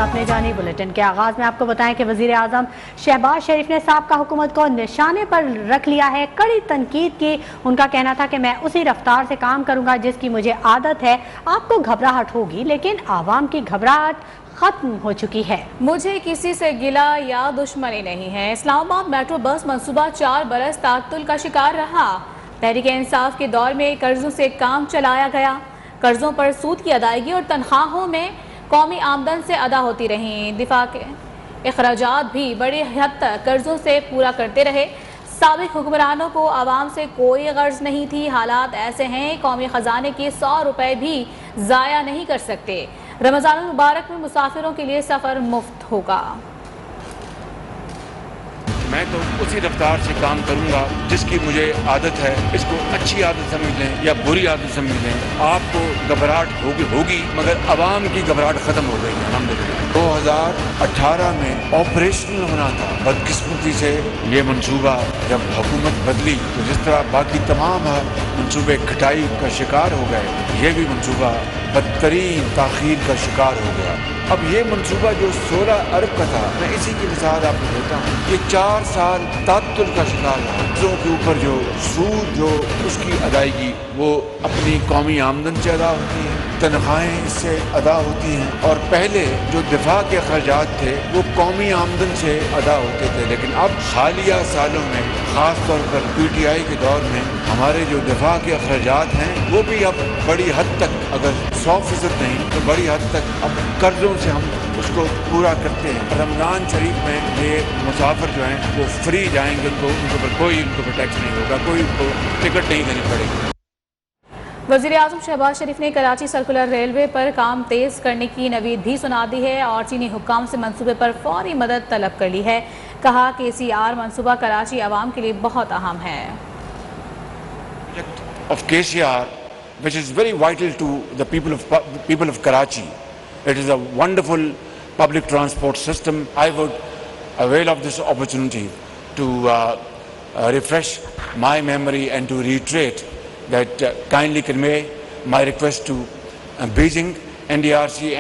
आपने जानी बुलेटिन के आगाज में आपको बताएं कि वजीर आजम शहबाज शरीफ ने साबका हुकूमत को निशाने पर रख लिया है। कड़ी तनकीद की। उनका कहना था कि मैं उसी रफ्तार से काम करूंगा जिसकी मुझे आदत है। आपको घबराहट होगी लेकिन आवाम की घबराहट खत्म हो चुकी है। मुझे किसी से गिला या दुश्मनी नहीं है। इस्लामाबाद मेट्रो बस मंसूबा 4 बरस तातुल का शिकार रहा। तहरीक इंसाफ के दौर में कर्जों से काम चलाया गया। कर्जों पर सूद की अदायगी और तनख्वाहों में कौमी आमदन से अदा होती रहीं। दिफा के अखराजात भी बड़ी हद तक कर्जों से पूरा करते रहे। साबिक हुक्मरानों को आवाम से कोई गर्ज नहीं थी। हालात ऐसे हैं कौमी खजाने के 100 रुपए भी ज़ाया नहीं कर सकते। रमज़ान मुबारक में मुसाफिरों के लिए सफ़र मुफ्त होगा। मैं तो उसी रफ्तार से काम करूंगा जिसकी मुझे आदत है। इसको अच्छी आदत समझ लें या बुरी आदत समझ लें, आपको घबराहट होगी मगर आवाम की घबराहट खत्म हो गई है अल्हम्दुलिल्लाह। 2018 में ऑपरेशनल होना था। बदकिस्मती से ये मंसूबा जब हुकूमत बदली तो जिस तरह बाकी तमाम मंसूबे खटाई का शिकार हो गए, ये भी मंसूबा बदतरीन ताखीर का शिकार हो गया। अब ये मंसूबा जो 16 अरब का था, मैं इसी की मिसाल आपको देता हूँ। ये 4 साल तातुल का शिकार रहा। कर्जों के ऊपर जो सूद जो उसकी अदायगी वो अपनी कौमी आमदन से अदा होती है, तनख्वाहें इससे अदा होती हैं। और पहले जो दिफा के अखराजात थे वो कौमी आमदन से अदा होते थे, लेकिन अब हालिया सालों में ख़ास तौर पर PTI के दौर में हमारे जो दिफा के अखराजात हैं वो भी अब बड़ी हद तक, अगर 100% नहीं तो बड़ी हद तक अब कर्जों से हम उसको पूरा करते हैं। रमज़ान शरीफ में ये मुसाफिर जो हैं वो फ्री जाएंगे, उनके ऊपर कोई टैक्स नहीं होगा, कोई उनको टिकट नहीं देनी पड़ेगी। वज़ीर आज़म शहबाज शरीफ ने कराची सर्कुलर रेलवे पर काम तेज़ करने की नवीद भी सुना दी है और चीनी हुक्काम से मंसूबे पर फौरी मदद तलब कर ली है। कहा कि KCR मंसूबा कराची आवाम के लिए बहुत अहम है। Of KCR, which is very vital to the people of Karachi. It is a wonderful public transport system. I would avail of this opportunity to refresh my memory and to reiterate that kindly convey my request to Beijing, NDRC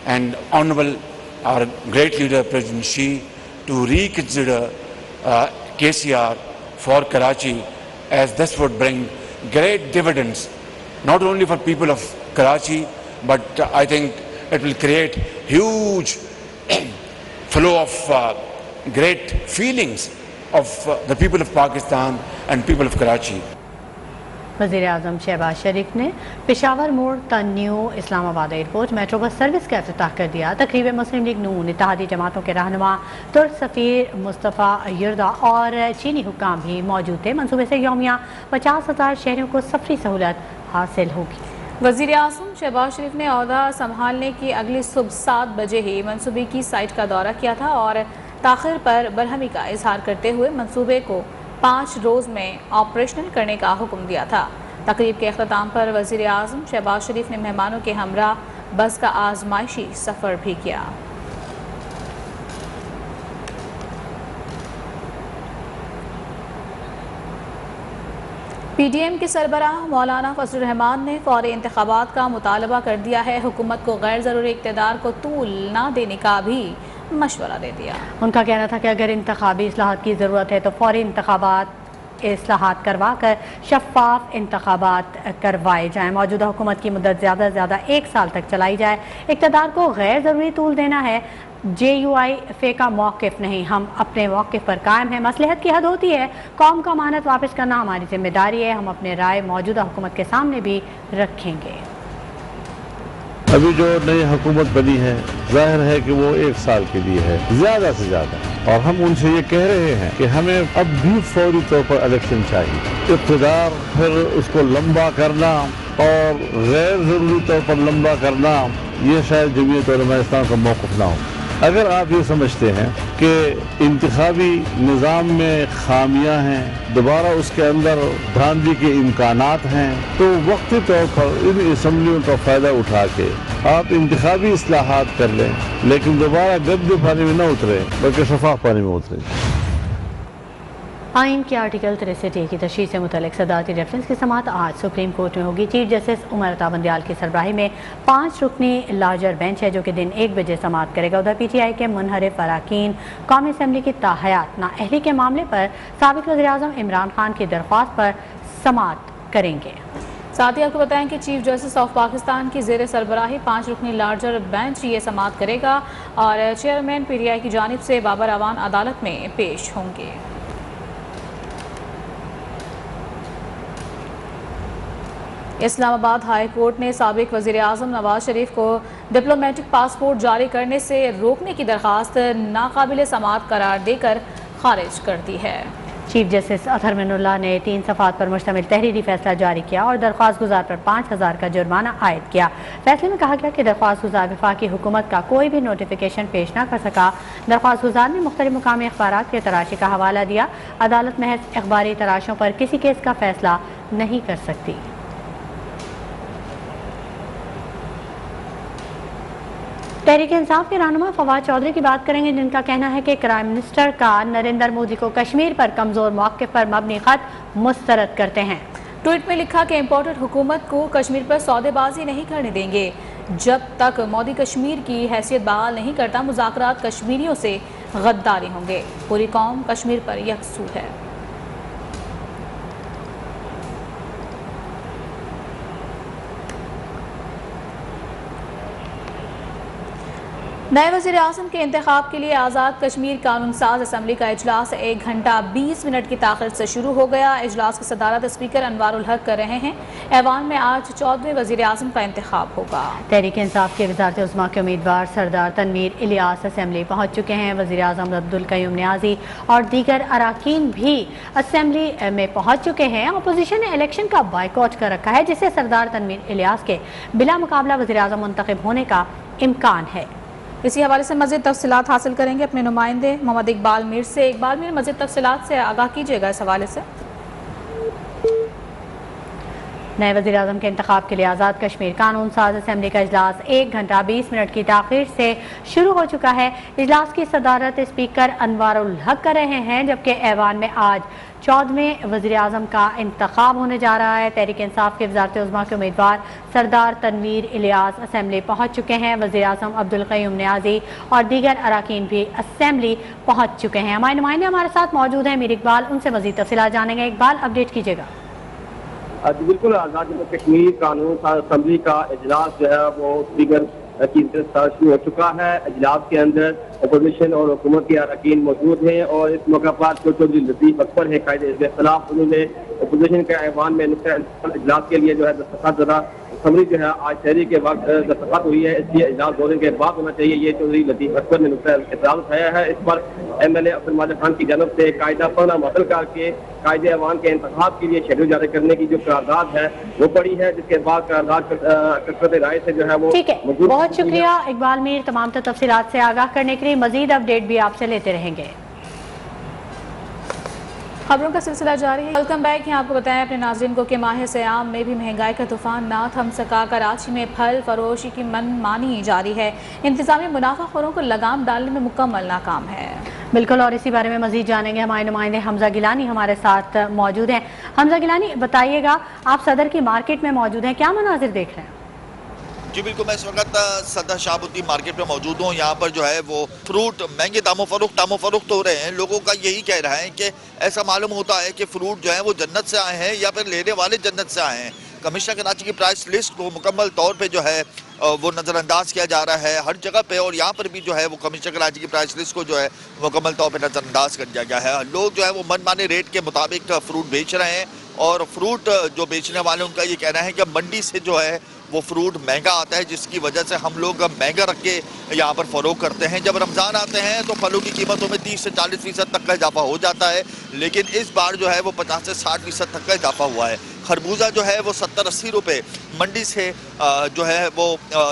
and Honorable our great leader President Xi to reconsider KCR for Karachi, as this would bring great dividends not only for people of Karachi but I think it will create huge flow of great feelings of the people of Pakistan and people of Karachi. वज़ीर आज़म शहबाज शरीफ ने पेशावर मोड़ तन्यू Islamabad airport metro bus service का इफ्तिताह कर दिया। तकरीब मुस्लिम league नून, इत्तेहादी जमातों के रहनुमा तुर्क सफ़ीर मुस्तफ़ा युर्दा और चीनी हुक्काम भी मौजूद थे। मनसूबे से यौमिया 50,000 शहरियों को सफरी सहूलत हासिल होगी। वज़ीर आज़म शहबाज शरीफ ने ओहदा संभालने की अगली सुबह 7 बजे ही मनसूबे की साइट का दौरा किया था और ताख़िर पर बरहमी का इजहार करते हुए मनसूबे को 5 रोज़ में ऑपरेशनल करने का हुक्म दिया था। तकरीब के अख्ताम पर वज़ीर आज़म शहबाज शरीफ ने मेहमानों के हमरा बस का आजमाइशी सफ़र भी किया। PDM के सरबराह मौलाना फजलुर रहमान ने फौरी इंतखाबात का मुतालबा कर दिया है। हुकूमत को गैर ज़रूरी इक़्तिदार को तूल ना देने का भी मशवरा दे दिया। उनका कहना था कि अगर इंतखाबी इस्लाहात की ज़रूरत है तो फौरी इंतखाबात इस्लाहात करवा कर शफाफ इंतखाबात करवाए जाएँ। मौजूदा हुकूमत की मुद्दत ज़्यादा से ज़्यादा 1 साल तक चलाई जाए। इक़्तिदार को गैर ज़रूरी तूल देना है JUI का मौक़िफ़ नहीं, हम अपने मौक़िफ़ पर कायम हैं। मसलहत की हद होती है, कौम का अमानत वापस करना हमारी जिम्मेदारी है। हम अपने राय मौजूदा हुकूमत के सामने भी रखेंगे। अभी जो नई हुकूमत बनी है जाहिर है कि वो 1 साल के लिए है ज़्यादा से ज़्यादा, और हम उनसे ये कह रहे हैं कि हमें अब भी फौरी तौर पर इलेक्शन चाहिए। इक़्तिदार फिर उसको लंबा करना और गैर ज़रूरी तौर पर लंबा करना, ये शायद जमीयत उलमा इस्लाम का मौक़िफ़ ना हो। अगर आप ये समझते हैं कि इंतखाबी निज़ाम में खामियां हैं, दोबारा उसके अंदर धांधली के इम्कानात हैं, तो वक्ती तौर पर इन असम्बलियों का फ़ायदा उठा के आप इंतखाबी इस्लाहात कर लें, लेकिन दोबारा गंदे पानी में न उतरे बल्कि शफाफ पानी में उतरें। आइन के आर्टिकल 63 की तशरीह से मुतल्लिक सदारती रेफरेंस की समाअत आज सुप्रीम कोर्ट में होगी। चीफ जस्टिस उमर अता बंदयाल की सरबराही में 5 रुकनी लार्जर बेंच है जो कि दिन 1 बजे समाअत करेगा। उधर PTI के मुनहरिफ अरकान कौमी असम्बली की ताहयात नाअहली के मामले पर साबिक वज़ीर-ए-आज़म इमरान खान की दरख्वास्त पर समाअत करेंगे। साथ ही आपको बताएं कि चीफ जस्टिस ऑफ पाकिस्तान की ज़ेर सरबराही 5 रुकनी लार्जर बेंच ये समाअत करेगा और चेयरमैन PTI की जानिब से बाबर अवान अदालत में पेश होंगे। इस्लामाबाद हाई कोर्ट ने साबिक वज़ीर-ए-आज़म नवाज शरीफ को डिप्लोमेटिक पासपोर्ट जारी करने से रोकने की दरख्वास्त नाकाबिल समाअत करार देकर खारिज कर दी है। चीफ जस्टिस अतहर मिनुल्लाह ने 3 सफ़ात पर मुश्तमिल तहरीरी फैसला जारी किया और दरख्वास्त गुजार पर 5000 का जुर्माना आयद किया। फैसले में कहा गया कि दरख्वास्त गुजार वफाकी हुकूमत का कोई भी नोटिफिकेशन पेश न कर सका। दरख्वास्त गुजार ने मुख्तलिफ मुकामी अखबारात के तराशी का हवाला दिया। अदालत महज अखबारी तराशों पर किसी केस का फैसला नहीं कर सकती। तहरीक इंसाफ के रहनुमा फवाद चौधरी की बात करेंगे, जिनका कहना है कि प्राइम मिनिस्टर का नरेंद्र मोदी को कश्मीर पर कमजोर मौक़िफ़ पर मबनी खत मुस्तरद करते हैं। ट्वीट में लिखा कि इम्पोर्टेड हुकूमत को कश्मीर पर सौदेबाजी नहीं करने देंगे। जब तक मोदी कश्मीर की हैसियत बहाल नहीं करता मुज़ाकरात कश्मीरियों से गद्दारी होंगे। पूरी कौम कश्मीर पर यकसू है। नए वज़ीर-ए-आज़म के इंतखाब के लिए आज़ाद कश्मीर कानून साज असम्बली का इजलास 1 घंटा 20 मिनट की ताख़ीर से शुरू हो गया। इजलास की सदारत स्पीकर अनवारुल हक कर रहे हैं। ऐवान में आज 14वें वज़ीर-ए-आज़म का इंतखाब होगा। तहरीक इंसाफ के वज़ारत उज़्मा के उम्मीदवार सरदार तनवीर इलियास असम्बली पहुँच चुके हैं। वज़ीर-ए-आज़म अब्दुल क़य्यूम नियाज़ी और दीगर अरकान भी असम्बली में पहुँच चुके हैं। अपोजिशन ने इलेक्शन का बाइकआउट कर रखा है, जिससे सरदार तनवीर इलियास के बिला मुकाबला वज़ीर-ए-आज़म मुंतखब होने का इम्कान है। इसी हवाले से मज़ीद तफसीलात हासिल करेंगे अपने नुमाइंदे मोहम्मद इकबाल मीर से। इकबाल मीर, मज़ीद तफसीलात से आगाह कीजिएगा इस हवाले से। नए वज़ीर-ए-आज़म के इंतखाब के लिए आज़ाद कश्मीर कानून साज असम्बली का इजलास 1 घंटा 20 मिनट की ताख़ीर से शुरू हो चुका है। इजलास की सदारत स्पीकर अनवारुल हक कर रहे हैं, जबकि ऐवान में आज 14वें वज़ीर-ए-आज़म का इंतखाब होने जा रहा है। तहरीक इंसाफ के वज़ारत उज़्मा के उम्मीदवार सरदार तनवीर इलियास असम्बली पहुँच चुके हैं। वज़ीर-ए-आज़म अब्दुल क़य्यूम नियाज़ी और दीगर अरकान भी असम्बली पहुँच चुके हैं। हमारे नुमाइंदे हमारे साथ मौजूद हैं, मीर इकबाल, उनसे मज़ीद तफसीलात जानेंगे। इकबाल, अपडेट कीजिएगा। बिल्कुल, आज़ाद कश्मीर कानून असम्बली का इजलास जो है वो स्पीकर की शुरू हो चुका है। इजलास के अंदर अपोजिशन और हुकूमत के अरकान मौजूद हैं और इस मौका पर चौधरी लतीफ़ अकबर है कायदे इख्तिलाफ, उन्होंने अपोजिशन के ऐवान में इजलास के लिए जो है दस्तखत ज़रा असम्बली जो है आज शहरी के वक्त दस्तखत हुई है, इसलिए इजलास दौरे के बाद होना चाहिए। ये चौधरी लतीफ़ अकबर ने नुक्ता एतराज़ उठाया है। इस पर MLA अब्दुल मालिक खान की जानब से कायदा पढ़ना मुअत्तल करके कायदे ऐवान के इंतखाब के लिए शेड्यूल जारी करने की जो करारदाद है वो पड़ी है, जिसके बाद करारदाद कसरत राय से जो है वो ठीक है। बहुत शुक्रिया इकबाल मीर, तमाम तफसीलात से आगाह करने के लिए। मजीद अपडेट भी आपसे लेते रहेंगे। खबरों का सिलसिला जारी है। Welcome back. यहाँ आपको बताएं अपने नाज़रीन को कि माह सियाम में भी महंगाई का तूफान ना थम सका। कराची में फल फरोशी की मनमानी जारी है। इंतजामी मुनाफाखोरों को लगाम डालने में मुकम्मल नाकाम है। बिल्कुल, और इसी बारे में मजीद जानेंगे। हमारे नुमाइंदे हमजा गिलानी हमारे साथ मौजूद हैं। हमजा गिलानी, बताइएगा, आप सदर की मार्केट में मौजूद हैं, क्या मनाजिर देख रहे हैं? जी बिल्कुल, मैं इस वक्त सदर शहाबुद्दीन मार्केट में मौजूद हूँ। यहाँ पर जो है वो फ्रूट महंगे दामों फरोख्त हो रहे हैं। लोगों का यही कह रहा है कि ऐसा मालूम होता है कि फ्रूट जो है वो जन्नत से आए हैं या फिर लेने वाले जन्नत से आए हैं। कमिश्नर कराची की प्राइस लिस्ट को मुकम्मल तौर पे जो है वो नज़रअंदाज किया जा रहा है हर जगह पे, और यहाँ पर भी जो है वो कमिश्नर कराची की प्राइस लिस्ट को जो है मुकम्मल तौर पे नज़रअंदाज कर दिया गया है। लोग जो है वो मनमाने रेट के मुताबिक फ्रूट बेच रहे हैं, और फ्रूट जो बेचने वाले उनका ये कहना है कि मंडी से जो है वो फ्रूट महंगा आता है, जिसकी वजह से हम लोग महंगा रख के यहाँ पर फरोख्त करते हैं। जब रमज़ान आते हैं तो फलों की कीमतों में 30 से 40% तक का इजाफा हो जाता है, लेकिन इस बार जो है वो 50 से 60% तक का इजाफा हुआ है। खरबूजा जो है वो 70-80 रुपये मंडी से जो है वो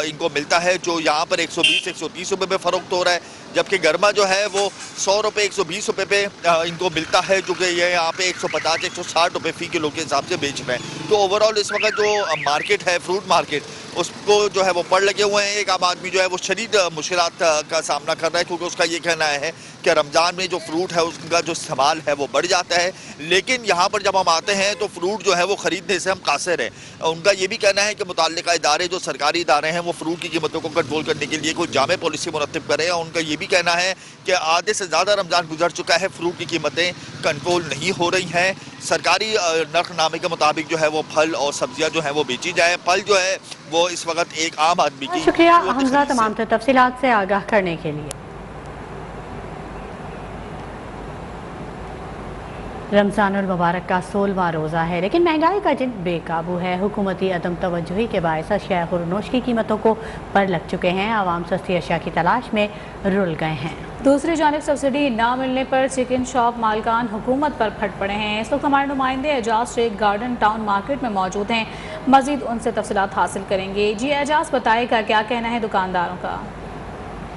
इनको मिलता है, जो यहाँ पर 120-130 रुपये में फ़रोख्त हो रहा है, जबकि गर्मा जो है वो 100 रुपये 120 रुपये पे इनको मिलता है, जो कि ये यहाँ पे 150-160 रुपये फ़ी किलो के हिसाब से बेच रहे हैं। तो ओवरऑल इस वक्त जो मार्केट है, फ्रूट मार्केट, उसको जो है वो पड़ लगे हुए हैं। एक आम आदमी जो है वो शदीद मुश्किलात का सामना कर रहा है, क्योंकि उसका ये कहना है कि रमज़ान में जो फ्रूट है उसका जो इस्तेमाल है वो बढ़ जाता है, लेकिन यहाँ पर जब हम आते हैं तो फ्रूट जो है वो ख़रीदने से हम कासिर हैं। उनका ये भी कहना है कि मुतल्लिका इदारे जो सरकारी इदारे हैं वो फ्रूट की कीमतों को कंट्रोल करने के लिए कोई जामे पॉलिसी मुरतब करें। और उनका ये भी कहना है कि आधे से ज़्यादा रमज़ान गुजर चुका है, फ्रूट की कीमतें कंट्रोल नहीं हो रही हैं। सरकारी नरखनामे के मुताबिक जो है वो फल और सब्जियाँ जो हैं वो बेची जाए। फल जो है वो इस वक्त एक आम आदमी की। शुक्रिया हमजा तमाम तफसीलात से आगाह करने के लिए। रमज़ानुल मुबारक का 16वां रोज़ा है, लेकिन महंगाई का जिन बेकाबू है। हुकूमती अदम तवज्जुही के बायस अशिया खुरनोश की कीमतों को पर लग चुके हैं। आवाम सस्ती अशिया की तलाश में रुल गए हैं। दूसरी जानिब सब्सिडी ना मिलने पर चिकन शॉप मालकान हुकूमत पर फट पड़े हैं। इस वक्त हमारे नुमाइंदे Ejaz Shaikh Garden Town market में मौजूद हैं, मजीद उनसे तफसीलात हासिल करेंगे। जी एजाज, बताएगा क्या कहना है दुकानदारों का?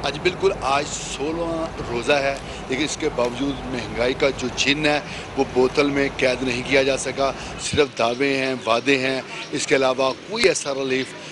आज बिल्कुल आज 16वां रोज़ा है, लेकिन इसके बावजूद महंगाई का जो जिन है वो बोतल में कैद नहीं किया जा सका। सिर्फ दावे हैं, वादे हैं, इसके अलावा कोई ऐसा रिलीफ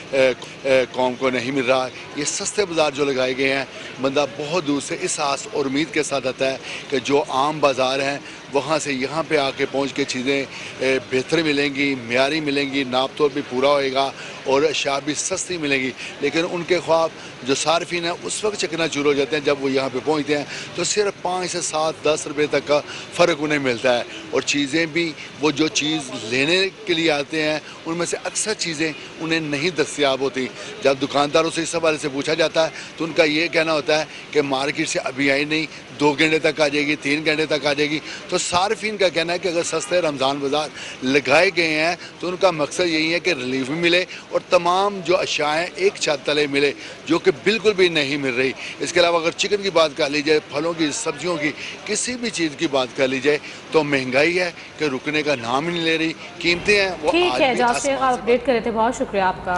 कौम को नहीं मिल रहा। ये सस्ते बाज़ार जो लगाए गए हैं, बंदा बहुत दूर से इस आस और उम्मीद के साथ आता है कि जो आम बाज़ार हैं वहाँ से यहाँ पे आके पहुँच के चीज़ें बेहतर मिलेंगी, म्यारी मिलेंगी, नाप तोल भी पूरा होएगा और अशिया भी सस्ती मिलेंगी। लेकिन उनके ख्वाब जो सार्फिन है उस वक्त चकनाचूर हो जाते हैं जब वो यहाँ पे पहुँचते हैं, तो सिर्फ 5 से 7 10 रुपये तक का फ़र्क उन्हें मिलता है। और चीज़ें भी वो जो चीज़ लेने के लिए आते हैं उनमें से अक्सर चीज़ें उन्हें नहीं दस्तियाब होती। जब दुकानदारों से इस हवाले से पूछा जाता है तो उनका ये कहना होता है कि मार्केट से अभी आई नहीं, 2 घंटे तक आ जाएगी, 3 घंटे तक आ जाएगी। तो सार्फिन का कहना है कि अगर सस्ते रमज़ान बाज़ार लगाए गए हैं तो उनका मकसद यही है कि रिलीफ भी मिले और तमाम जो अशियाएँ एक छत तले मिले, जो कि बिल्कुल भी नहीं मिल रही। इसके अलावा अगर चिकन की बात कर ली जाए, फलों की, सब्जियों की, किसी भी चीज़ की बात कर ली जाए तो महंगाई है कि रुकने का नाम ही नहीं ले रही। कीमतें हैं वो ठीक है, जासिर आप अपडेट करे थे, बहुत शुक्रिया आपका।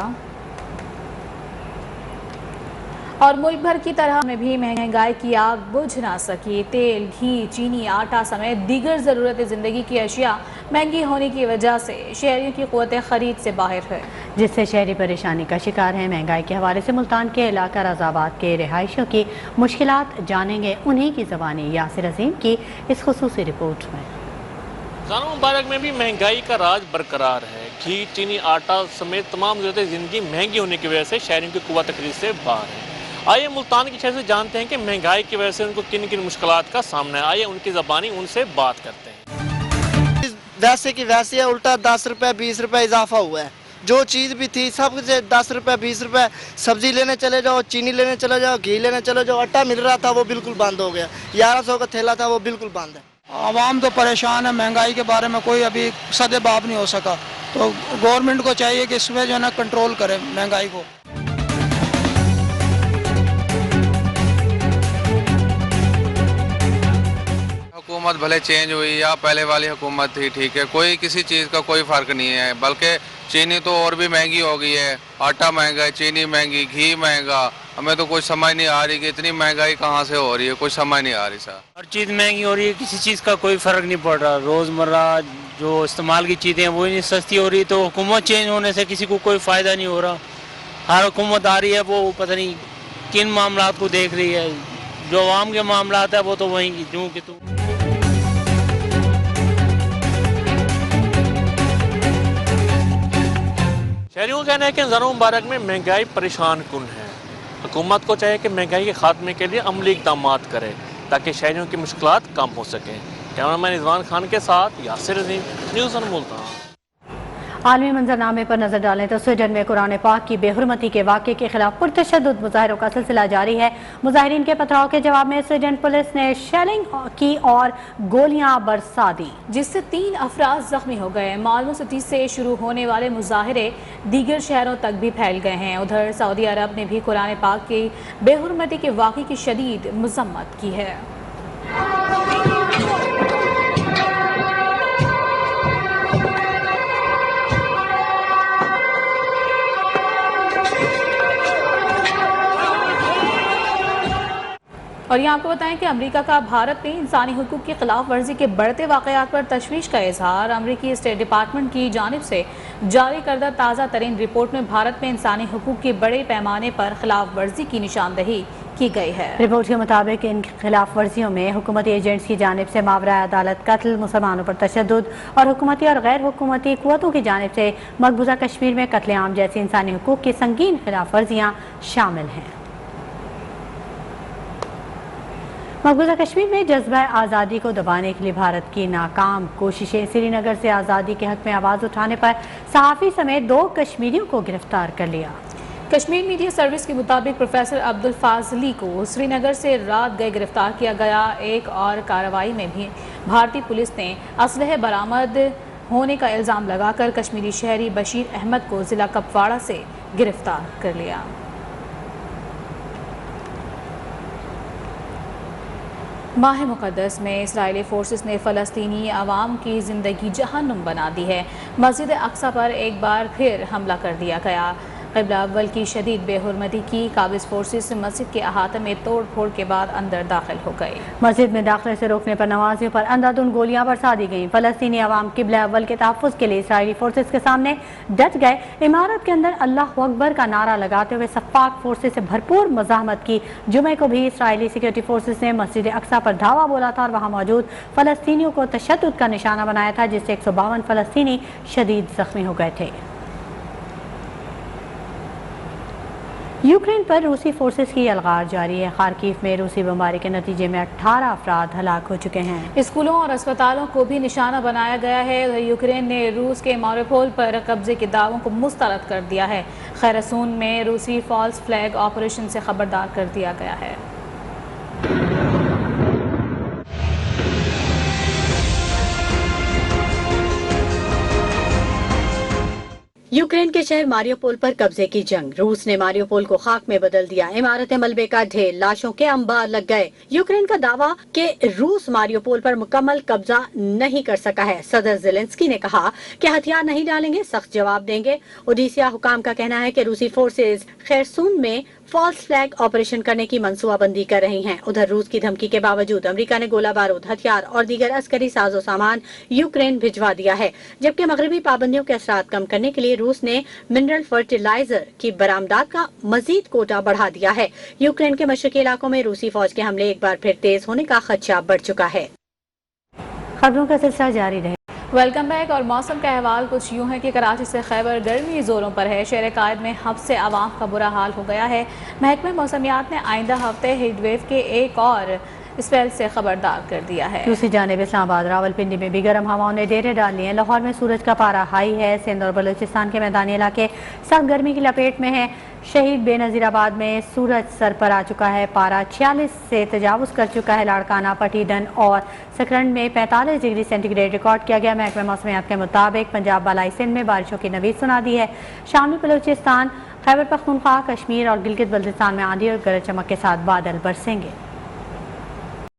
और मुल्क भर की तरह में भी महंगाई की आग बुझ ना सकी। तेल, घी, चीनी, आटा समेत दीगर ज़रूरत ज़िंदगी की अशिया महंगी होने की वजह से शहरियों की क़ुव्वत ख़रीद से बाहर है, जिससे शहरी परेशानी का शिकार है। महंगाई के हवाले से मुल्तान के इलाका रज़ाबाद के रिहायशियों की मुश्किलात जानेंगे उन्हीं की ज़बानी यासिर अज़ीम की इस खुसूसी रिपोर्ट में। रमज़ान मुबारक में भी महंगाई का राज बरकरार है। घी, चीनी, आटा समेत तमाम ज़रूरतें ज़िंदगी महंगी होने की वजह से शहरियों की क़ुव्वत ख़रीद से बाहर है। आइए मुल्तान के शहर से जानते हैं कि महंगाई की वजह से उनको किन किन मुश्किलात का सामना है। आइए उनकी ज़बानी उनसे बात करते हैं। वैसे की वैसे है, उल्टा 10 रुपये 20 रुपये इजाफा हुआ है। जो चीज़ भी थी सब कुछ 10 रुपये 20 रुपये। सब्जी लेने चले जाओ, चीनी लेने चले जाओ, घी लेने चले जाओ, आटा मिल रहा था वो बिल्कुल बंद हो गया। 1100 का थैला था वो बिल्कुल बंद है। आवाम तो परेशान है, महंगाई के बारे में कोई अभी सदेबाब नहीं हो सका। तो गवर्नमेंट को चाहिए कि इसमें जो है ना कंट्रोल करे महंगाई को। हुकूमत भले चेंज हुई या पहले वाली हुकूमत थी, ठीक है, कोई किसी चीज़ का कोई फ़र्क नहीं है। बल्कि चीनी तो और भी महंगी हो गई है, आटा महंगा है, चीनी महंगी, घी महंगा। हमें तो कुछ समझ नहीं आ रही कि इतनी महंगाई कहाँ से हो रही है, कुछ समझ नहीं आ रही सर। हर चीज़ महंगी हो रही है, किसी चीज़ का कोई फ़र्क नहीं पड़ रहा। रोज़मर्रा जो इस्तेमाल की चीज़ें हैं वो नहीं सस्ती हो रही, तो हुकूमत चेंज होने से किसी को कोई फ़ायदा नहीं हो रहा। हर हुकूमत आ रही है वो पता नहीं किन मामलात को देख रही है। जो आवाम के मामलात है वो तो वहीं यूँ कि तू। शहरियों का कहना है कि रमज़ान मुबारक में महंगाई परेशान कुन है। हुकूमत को चाहिए कि महंगाई के खात्मे के लिए अमली इक़दाम करे ताकि शहरियों की मुश्किलात कम हो सकें। कैमरामैन रिजवान खान के साथ यासिर अज़ीम, न्यूज़ ऑन मुल्तान। आलमी मंजरनामे पर नजर डालें तो स्वीडन में कुरान पाक की बेहुरमती के वाक़े के खिलाफ पुरतशद्दुद मुजाहिरों का सिलसिला जारी है। मुजाहिरीन के पथराव के जवाब में स्वीडन पुलिस ने शेलिंग की और गोलियां बरसा दी, जिससे 3 अफराद जख्मी हो गए। मालूम सिटी से शुरू होने वाले मुजाहिरे दीगर शहरों तक भी फैल गए हैं। उधर सऊदी अरब ने भी कुरान पाक की बेहुरमती के वाक़े की शदीद मज़म्मत की है। और यहाँ आपको बताएं कि अमेरिका का भारत में इंसानी हुकूक की खिलाफ वर्जी के बढ़ते वाक़यात पर तशवीश का इजहार। अमेरिकी स्टेट डिपार्टमेंट की जानिब से जारी करदा ताज़ा तरीन रिपोर्ट में भारत में इंसानी हुकूक की बड़े पैमाने पर खिलाफ वर्जी की निशानदही की गई है। रिपोर्ट के मुताबिक इन खिलाफ वर्जियों में हुकूमती एजेंट्स की जानिब से मावरा अदालत कत्ल, मुसलमानों पर तशद्दुद और हुकूमती और गैर हुकूमती क़ुव्वतों की जानिब से मकबूजा कश्मीर में कत्लेआम जैसी इंसानी हुकूक की संगीन खिलाफ वर्जियाँ शामिल हैं। मकबूजा कश्मीर में जज्बा आज़ादी को दबाने के लिए भारत की नाकाम कोशिशें। श्रीनगर से आज़ादी के हक में आवाज़ उठाने पर सहाफ़ी समेत 2 कश्मीरियों को गिरफ्तार कर लिया। कश्मीर मीडिया सर्विस के मुताबिक प्रोफेसर अब्दुल फाजली को श्रीनगर से रात गए गिरफ्तार किया गया। एक और कार्रवाई में भी भारतीय पुलिस ने असलहे बरामद होने का इल्ज़ाम लगाकर कश्मीरी शहरी बशीर अहमद को ज़िला कुपवाड़ा से गिरफ्तार कर लिया। माह मुक़द्दस में इसराइली फोर्सेस ने फ़लस्तीनी आवाम की ज़िंदगी जहन्नुम बना दी है। मस्जिद अक्सा पर एक बार फिर हमला कर दिया गया। क़िबला अव्वल की शदीद बेहुरमती की काबिज़ फोर्सेस मस्जिद के अहाते में तोड़ फोड़ के बाद अंदर दाखिल हो गए। मस्जिद में दाखिले से रोकने पर नमाजियों पर अंधाधुंध गोलियां बरसा दी गईं। फ़लस्तीनी अवाम क़िबला अव्वल के तहफ़्फ़ुज़ के लिए इसराइली फोर्सेस के सामने डट गए। इमारत के अंदर अल्लाह अकबर का नारा लगाते हुए सफ़ाक फोर्सेस से भरपूर मज़ाहमत की। जुमे को भी इसराइली सिक्योरिटी फोर्सेस ने मस्जिद अक्सा पर धावा बोला था और वहाँ मौजूद फ़लस्तीनियों को तशद्दुद का निशाना बनाया था, जिससे 152 फ़लस्तीनी शदीद ज़ख्मी हो गए थे। यूक्रेन पर रूसी फोर्सेस की अलगार जारी है। खार्किव में रूसी बमबारी के नतीजे में 18 अफराद हलाक हो चुके हैं। स्कूलों और अस्पतालों को भी निशाना बनाया गया है। यूक्रेन ने रूस के मारियोपोल पर कब्जे के दावों को मुस्तरद कर दिया है। खैरसून में रूसी फॉल्स फ्लैग ऑपरेशन से खबरदार कर दिया गया है। यूक्रेन के शहर मारियोपोल पर कब्जे की जंग। रूस ने मारियोपोल को खाक में बदल दिया। इमारतें मलबे का ढेर, लाशों के अंबार लग गए। यूक्रेन का दावा कि रूस मारियोपोल पर मुकम्मल कब्जा नहीं कर सका है। सदर ज़ेलेंस्की ने कहा कि हथियार नहीं डालेंगे, सख्त जवाब देंगे। ओडिसिया हुकाम का कहना है कि रूसी फोर्सेज खैरसून में फॉल्स फ्लैग ऑपरेशन करने की मंसूबाबंदी कर रही हैं। उधर रूस की धमकी के बावजूद अमेरिका ने गोला बारूद, हथियार और दीगर अस्करी साजो सामान यूक्रेन भिजवा दिया है। जबकि मगरबी पाबंदियों के असरात कम करने के लिए रूस ने मिनरल फर्टिलाइजर की बरामदात का मजीद कोटा बढ़ा दिया है। यूक्रेन के मशरकी इलाकों में रूसी फौज के हमले एक बार फिर तेज होने का खदशा बढ़ चुका है। खबरों का सिलसिला जारी रहे। Welcome back. और मौसम का अहवाल कुछ यूँ है कि कराची से खैबर गर्मी ज़ोरों पर है। शहर कायद में हफ्ते से आवाम का बुरा हाल हो गया है। महकमे मौसमियात ने आइंदा हफ्ते हीटवेव के एक और स्पेल से खबरदार कर दिया है। दूसरी जानिब इस्लामाबाद, रावलपिंडी में भी गर्म हवाओं ने डेरे डाल लिए हैं। लाहौर में सूरज का पारा हाई है। सिंध और बलूचिस्तान के मैदानी इलाके सख्त गर्मी की लपेट में है। शहीद बेनज़ीराबाद में सूरज सर पर आ चुका है। पारा 46 से तजावुज़ कर चुका है। लाड़काना, पटीडन और सकरंड में 45 डिग्री सेंटीग्रेड रिकॉर्ड किया गया। महकमे मौसमियात के मुताबिक पंजाब बालाई सिंध में बारिशों की नवीद सुना दी है। शामी बलूचिस्तान, खैबर पख्तूनख्वा, कश्मीर और गिलगित बल्तिस्तान में आंधी और गरज चमक के साथ बादल बरसेंगे।